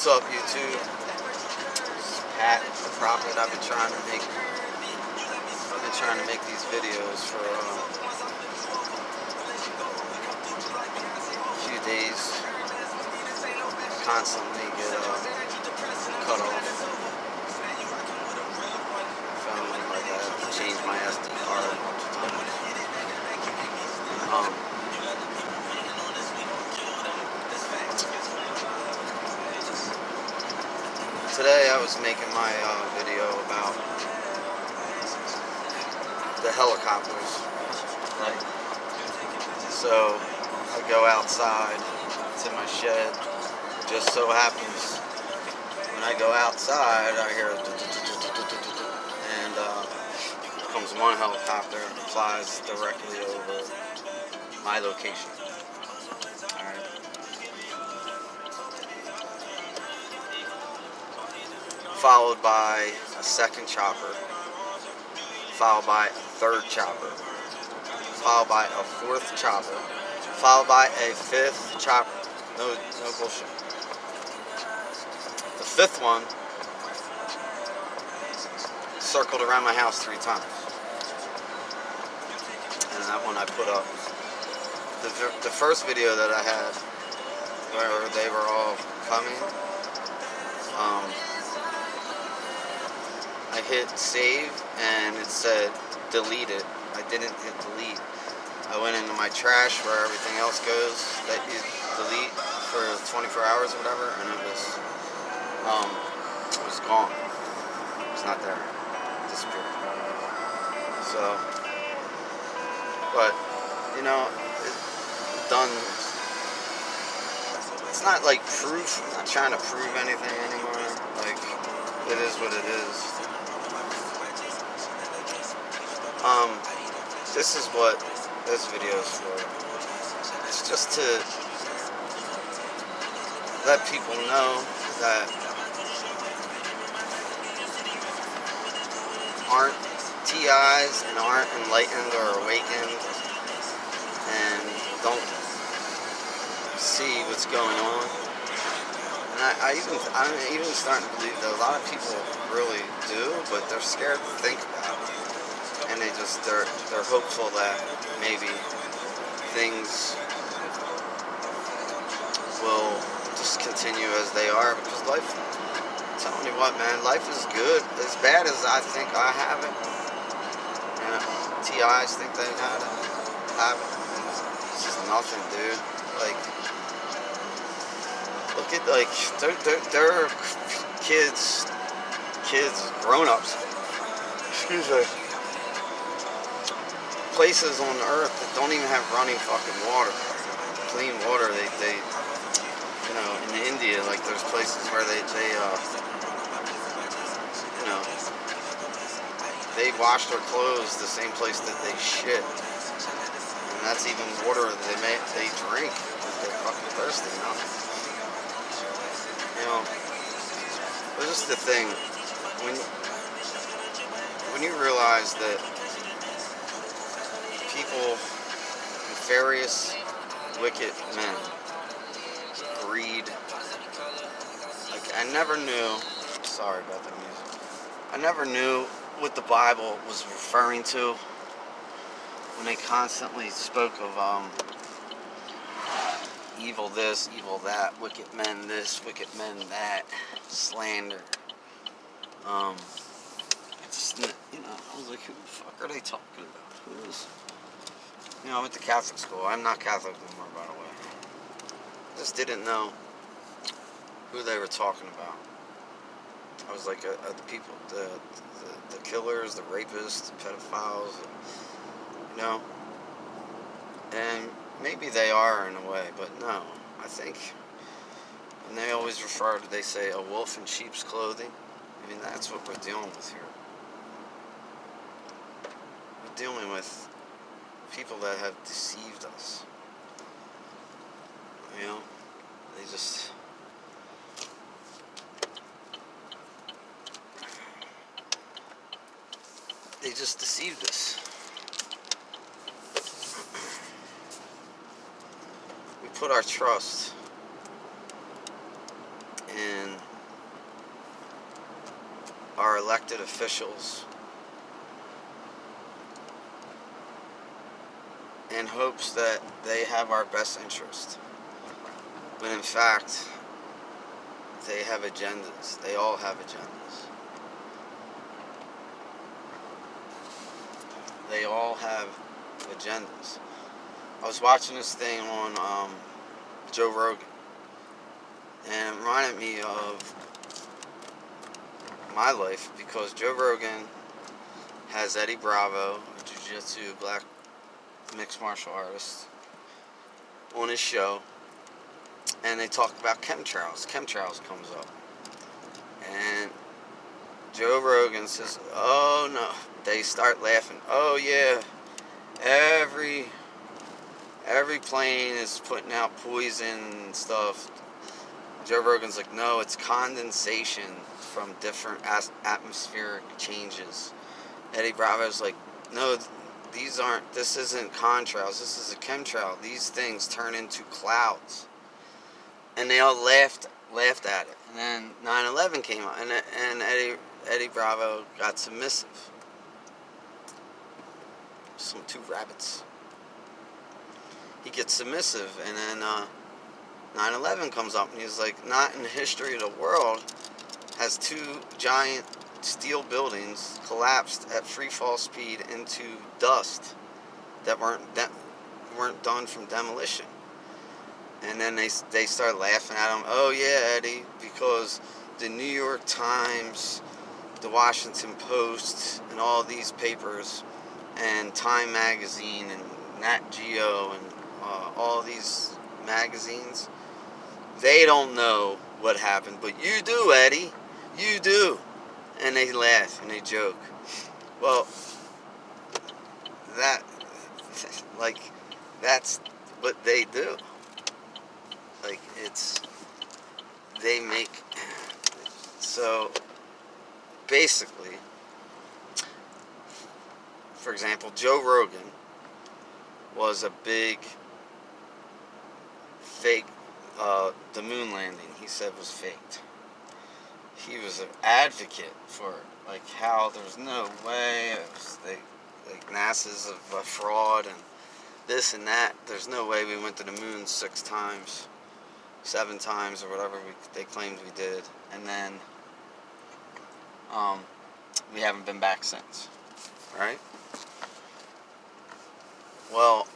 What's up, YouTube? This is Pat, the Prophet. I've been trying to make these videos for a few days. Constantly get cut off. Found like I have to change my SD card. Today I was making my video about the helicopters, right? So I go outside to my shed. Just so happens when I go outside, I hear and comes one helicopter and flies directly over my location. All right. Followed by a second chopper, followed by a third chopper, followed by a fourth chopper, followed by a fifth chopper. No bullshit. The fifth one circled around my house 3 times. And that one I put up. The first video that I had where they were all coming, I hit save and it said deleted. I didn't hit delete. I went into my trash where everything else goes that you delete for 24 hours or whatever, and it was gone. It was not there. It disappeared. So, but you know, it's done. It's not like proof. I'm not trying to prove anything anymore. Like, it is what it is. This is what this video is for. It's just to let people know that aren't TIs and aren't enlightened or awakened and don't see what's going on. And I'm even starting to believe that a lot of people really do, but they're scared to think about it. And they're hopeful that maybe things will just continue as they are, because life, I'm telling you what, man, life is good. As bad as I think I have it, you know, TIs think they have it. It's just nothing, dude. Like, look at, like, they're kids, grown-ups, excuse me, places on Earth that don't even have running fucking water, clean water. They you know, in India, like, there's places where they you know, they wash their clothes the same place that they shit, and that's even water that they drink if they're fucking thirsty, you know. You know, but just the thing, when you realize that people, nefarious, wicked men, greed. Like, I never knew, sorry about the music, I never knew what the Bible was referring to when they constantly spoke of evil this, evil that, wicked men this, wicked men that, slander. It's, you know, I was like, who the fuck are they talking about? Who is? You know, I went to Catholic school. I'm not Catholic anymore, by the way. I just didn't know who they were talking about. I was like, the people, the killers, the rapists, the pedophiles, you know. And maybe they are in a way, but no. I think, and they always they say a wolf in sheep's clothing. I mean, that's what we're dealing with here. We're dealing with people that have deceived us. You know, they just deceived us. We put our trust in our elected officials in hopes that they have our best interest. When in fact, they have agendas. They all have agendas. They all have agendas. I was watching this thing on Joe Rogan, and it reminded me of my life because Joe Rogan has Eddie Bravo, a jiu-jitsu black mixed martial artist, on his show, and they talk about chemtrails. Chemtrails comes up, and Joe Rogan says, "Oh no," they start laughing. "Oh yeah, every plane is putting out poison and stuff." Joe Rogan's like, "No, it's condensation from different atmospheric changes." Eddie Bravo's like, "No, this isn't contrails, this is a chemtrail. These things turn into clouds." And they all laughed at it. And then 9/11 came out, and Eddie Bravo got submissive. Two rabbits. He gets submissive, and then 9/11 comes up, and he's like, "Not in the history of the world has two giant steel buildings collapsed at free fall speed into dust that weren't done from demolition." And then they start laughing at him. "Oh yeah, Eddie, because the New York Times, the Washington Post, and all these papers, and Time Magazine, and Nat Geo, and all these magazines, they don't know what happened, but you do, Eddie. You do." And they laugh and they joke. Well, that, like, that's what they do. Like, they make, so, basically, for example, Joe Rogan was a big fake, the moon landing, he said, was faked. He was an advocate for, like, how there's no way, like, NASA's a fraud, and this and that. There's no way we went to the moon 6 times, 7 times, or whatever they claimed we did. And then, we haven't been back since, right? Well,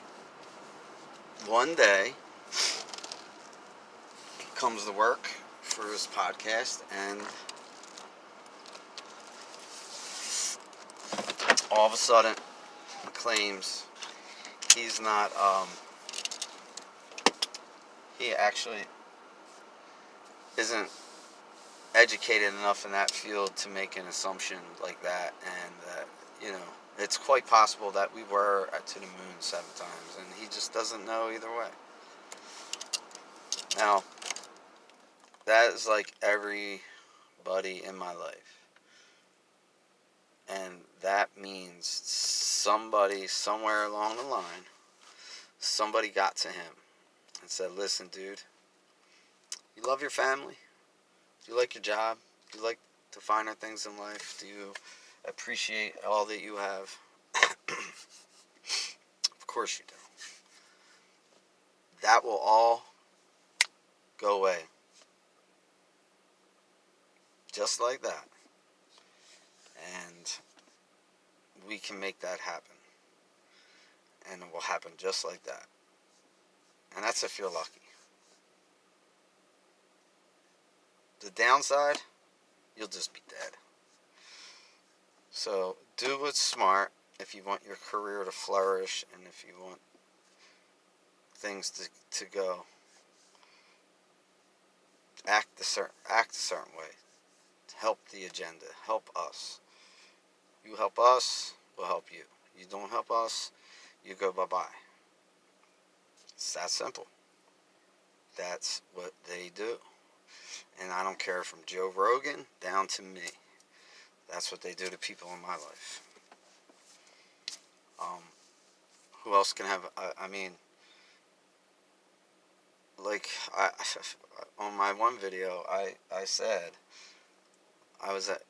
one day, he comes to work for his podcast, and all of a sudden, he claims he's not, he actually isn't educated enough in that field to make an assumption like that, and that, it's quite possible that we were to the moon 7 times, and he just doesn't know either way. Now, that is like everybody in my life, and that means somebody somewhere along the line, somebody got to him and said, "Listen, dude, you love your family? Do you like your job? Do you like the finer things in life? Do you appreciate all that you have?" Of course you do. That will all go away. Just like that. And we can make that happen. And it will happen just like that. And that's if you're lucky. The downside, you'll just be dead. So do what's smart if you want your career to flourish, and if you want things to go. Act a certain way. Help the agenda. Help us. You help us, we'll help you. You don't help us, you go bye-bye. It's that simple. That's what they do. And I don't care, from Joe Rogan down to me. That's what they do to people in my life. Who else can have, like, on my one video, I said,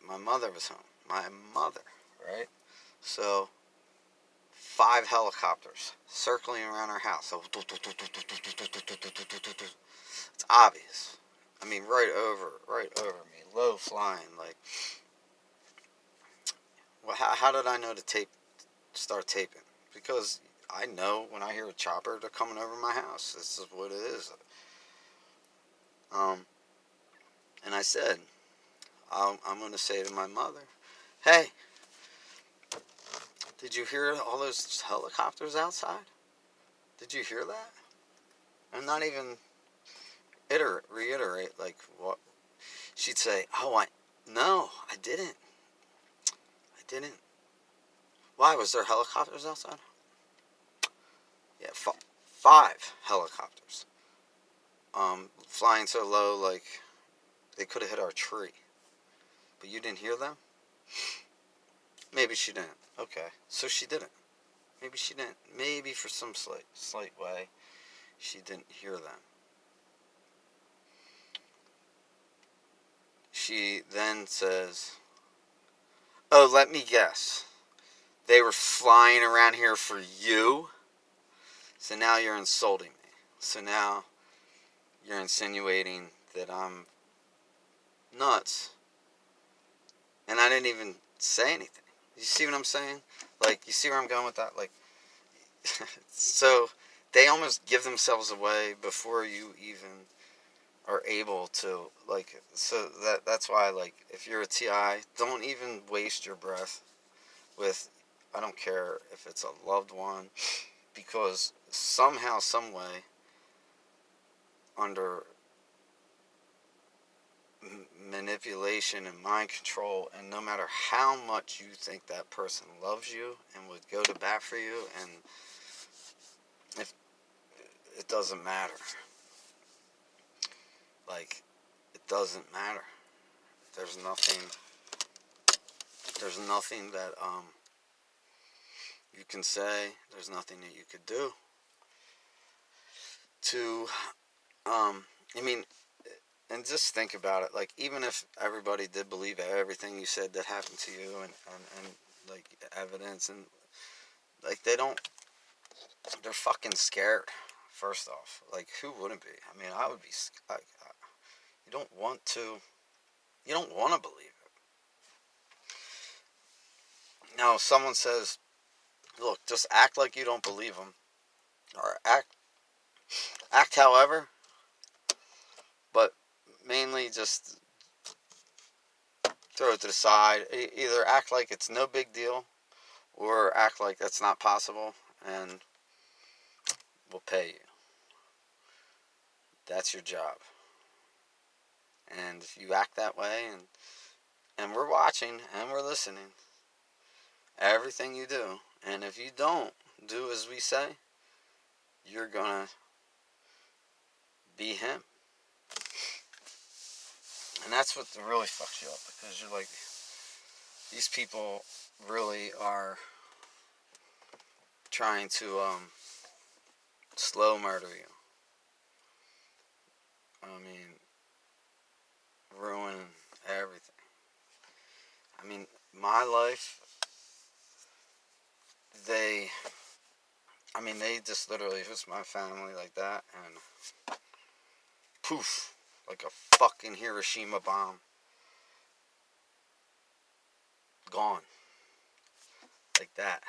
my mother was home. My mother, right? So 5 helicopters circling around our house. So it's obvious. I mean, right over me, low flying. Like, well, how did I know to start taping? Because I know when I hear a chopper, they're coming over my house. This is what it is. And I said, I'm going to say to my mother, hey, did you hear all those helicopters outside? Did you hear that? And not even reiterate, like, what? She'd say, oh, no, I didn't. I didn't. Why? Was there helicopters outside? Yeah, 5 helicopters. Flying so low, like, they could have hit our tree. But you didn't hear them? Maybe she didn't. Okay, so she didn't. Maybe she didn't. Maybe for some slight way, she didn't hear them. She then says, oh, let me guess. They were flying around here for you? So now you're insulting me. So now you're insinuating that I'm nuts. And I didn't even say anything. You see what I'm saying? Like, you see where I'm going with that? Like, so they almost give themselves away before you even are able to, like, so that's why, like, if you're a TI, don't even waste your breath with, I don't care if it's a loved one, because somehow, some way, under manipulation and mind control, and no matter how much you think that person loves you and would go to bat for you, and if it doesn't matter, like, it doesn't matter. There's nothing that you can say. There's nothing that you could do to I mean, and just think about it, like, even if everybody did believe everything you said that happened to you, and like, evidence, and, like, they're fucking scared, first off. Like, who wouldn't be? I mean, I would be. You don't want to believe it. Now, if someone says, look, just act like you don't believe them, or act however, but mainly just throw it to the side. Either act like it's no big deal, or act like that's not possible, and we'll pay you. That's your job. And if you act that way, and we're watching, and we're listening, everything you do, and if you don't do as we say, you're gonna be him. And that's what really fucks you up, because you're like, these people really are trying to slow murder you. I mean, ruin everything. I mean, my life, they just literally, it was my family like that, and poof, like a fucking Hiroshima bomb. Gone. Like that.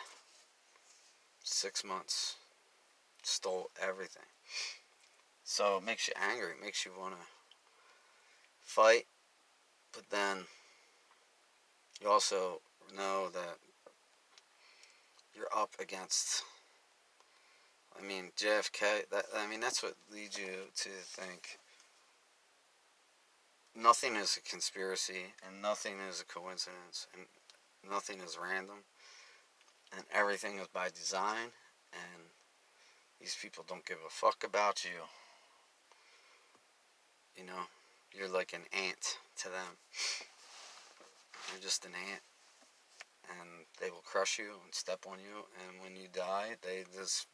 6 months. Stole everything. So it makes you angry. It makes you want to fight. But then you also know that you're up against, I mean, JFK. That's what leads you to think nothing is a conspiracy, and nothing is a coincidence, and nothing is random, and everything is by design, and these people don't give a fuck about you. You know, you're like an ant to them. You're just an ant, and they will crush you and step on you, and when you die, it's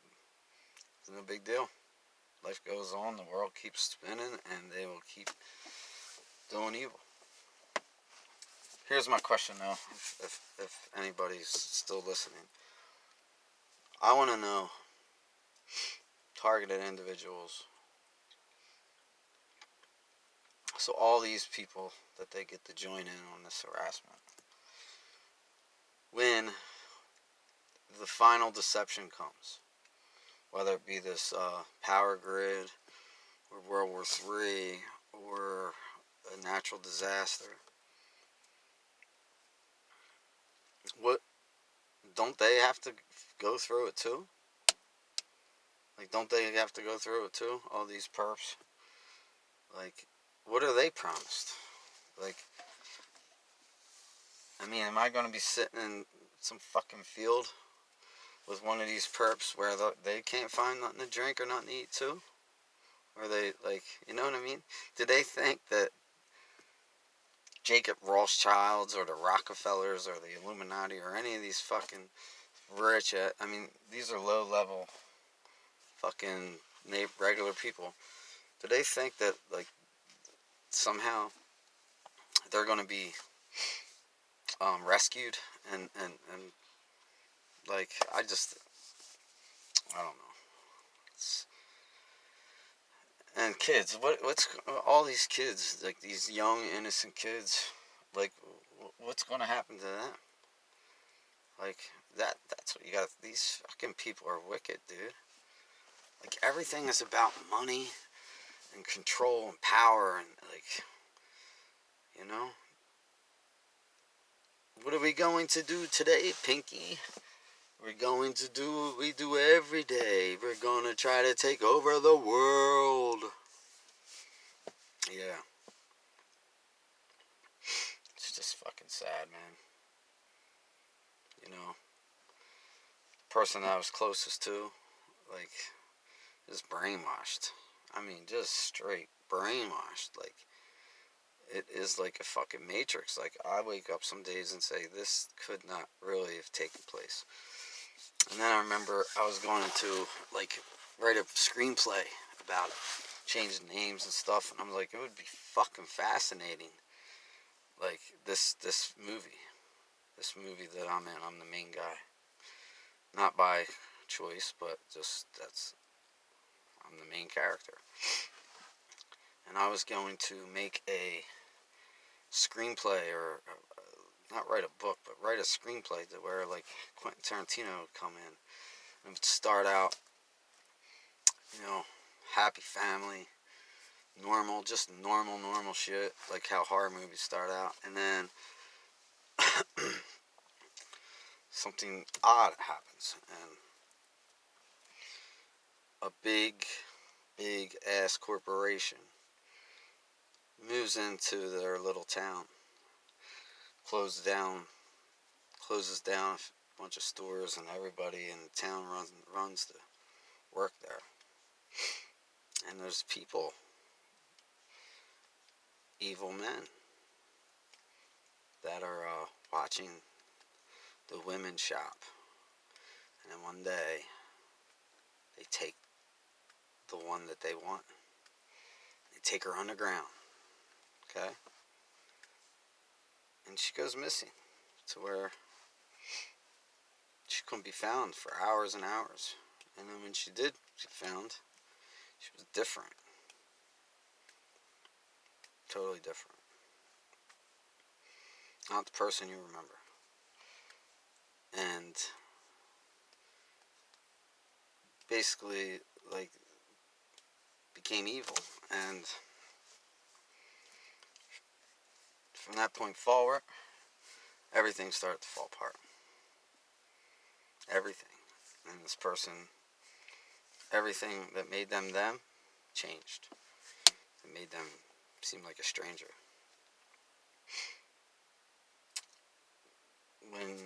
no big deal. Life goes on, the world keeps spinning, and they will keep doing evil. Here's my question though, if anybody's still listening. I want to know targeted individuals. So all these people that they get to join in on this harassment. When the final deception comes, whether it be this power grid or World War III or a natural disaster, what don't they have to go through it too? Like, don't they have to go through it too? All these perps. Like, what are they promised? Like, I mean, am I going to be sitting in some fucking field with one of these perps where they can't find nothing to drink or nothing to eat too? Or they, like, you know what I mean? Do they think that Jacob Rothschilds or the Rockefellers or the Illuminati or any of these fucking rich, I mean, these are low-level fucking regular people. Do they think that, like, somehow they're going to be rescued and like, I don't know. And kids, what's all these kids, like these young innocent kids, like, what's going to happen to them? Like, that's what you got. These fucking people are wicked, dude. Like, everything is about money and control and power and, like, you know. What are we going to do today, Pinky? We're going to do what we do every day. We're going to try to take over the world. Yeah. It's just fucking sad, man. You know, the person I was closest to, like, is brainwashed. I mean, just straight brainwashed. Like, it is like a fucking matrix. Like, I wake up some days and say, this could not really have taken place. And then I remember I was going to, like, write a screenplay about it, change the names and stuff, and I'm like, it would be fucking fascinating. Like, this movie that I'm in, I'm the main guy. Not by choice, but just I'm the main character. And I was going to make a screenplay, or not write a book, but write a screenplay to where, like, Quentin Tarantino would come in and would start out, you know, happy family, normal, just normal shit, like how horror movies start out, and then something odd happens, and a big ass corporation moves into their little town, closes down a bunch of stores, and everybody in the town runs to work there. And there's people, evil men, that are watching the women shop. And then one day, they take the one that they want. They take her underground. Okay? And she goes missing to where she couldn't be found for hours and hours. And then when she did get found, she was different. Totally different. Not the person you remember. And basically, like, became evil. And from that point forward, everything started to fall apart. Everything. And this person, everything that made them changed. It made them seem like a stranger. When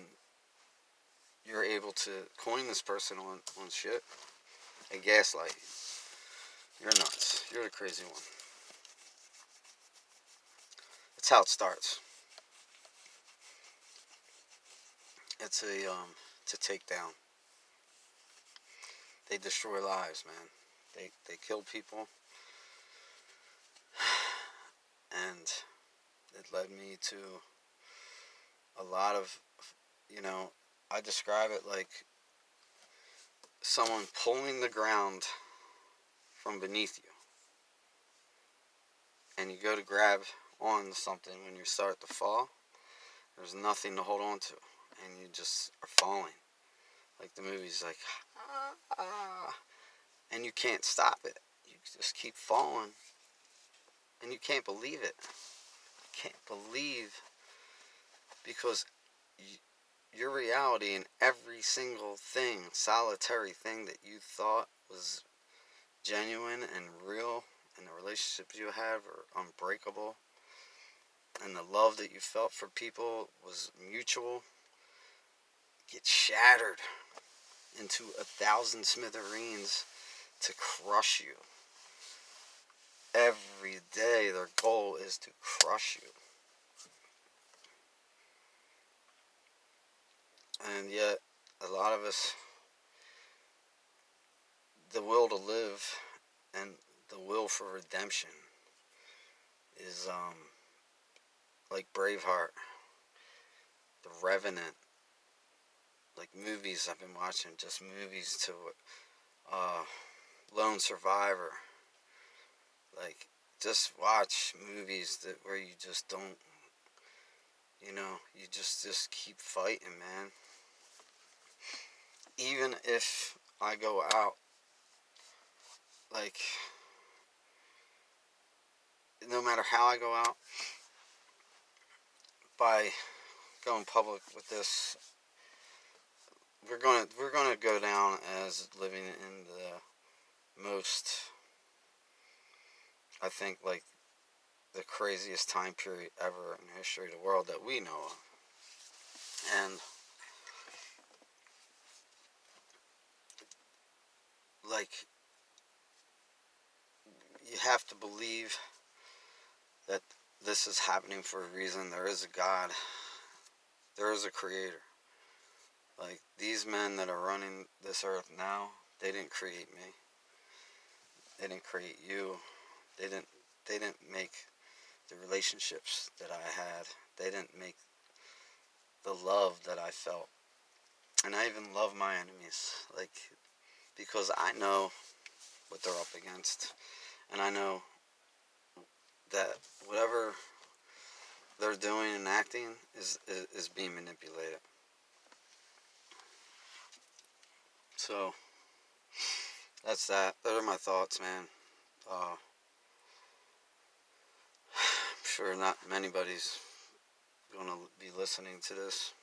you're able to coin this person on shit and gaslight, you're nuts. You're the crazy one. That's how it starts. It's a takedown. They destroy lives, man. They kill people. And it led me to a lot of, I describe it like someone pulling the ground from beneath you. And you go to grab on something when you start to fall. There's nothing to hold on to. And you just are falling. Like the movie's like, and you can't stop it. You just keep falling. And you can't believe it. You can't believe, because your reality in every single thing, solitary thing that you thought was genuine and real, and the relationships you have are unbreakable, and the love that you felt for people was mutual, gets shattered into 1,000 smithereens to crush you. Every day their goal is to crush you. And yet, a lot of us, the will to live and the will for redemption is like Braveheart, The Revenant, like movies I've been watching, just movies to Lone Survivor. Like, just watch movies where you just don't, you just keep fighting, man. Even if I go out, like, no matter how I go out, by going public with this, we're gonna go down as living in the most, I think, like, the craziest time period ever in the history of the world that we know of. And like, you have to believe that this is happening for a reason. There is a God. There is a creator. Like, these men that are running this earth now, they didn't create me. They didn't create you. They didn't make the relationships that I had. They didn't make the love that I felt. And I even love my enemies, like, because I know what they're up against. And I know that whatever they're doing and acting is being manipulated. So, that's that. Those are my thoughts, man. I'm sure not anybody's going to be listening to this,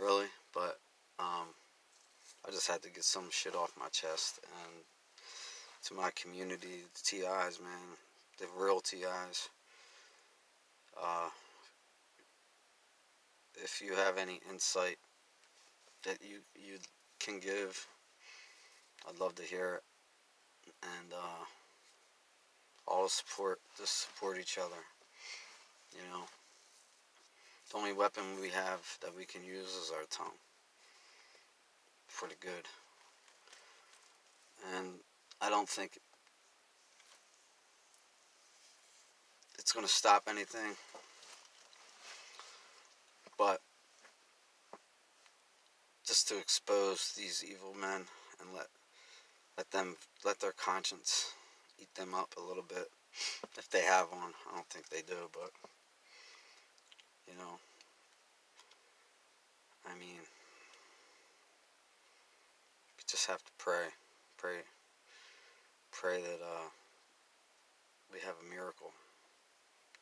really, but I just had to get some shit off my chest. And to my community, the TIs, man, the real TIs, if you have any insight that you can give, I'd love to hear it. And all support, just support each other. The only weapon we have that we can use is our tongue for the good. And I don't think it's going to stop anything, but just to expose these evil men and let their conscience eat them up a little bit, if they have one. I don't think they do, but I mean, we just have to pray that we have a miracle,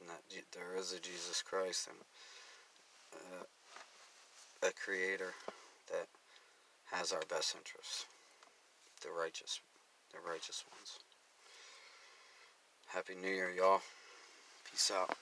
and that there is a Jesus Christ and a creator that has our best interests, the righteous ones. Happy New Year, y'all. Peace out.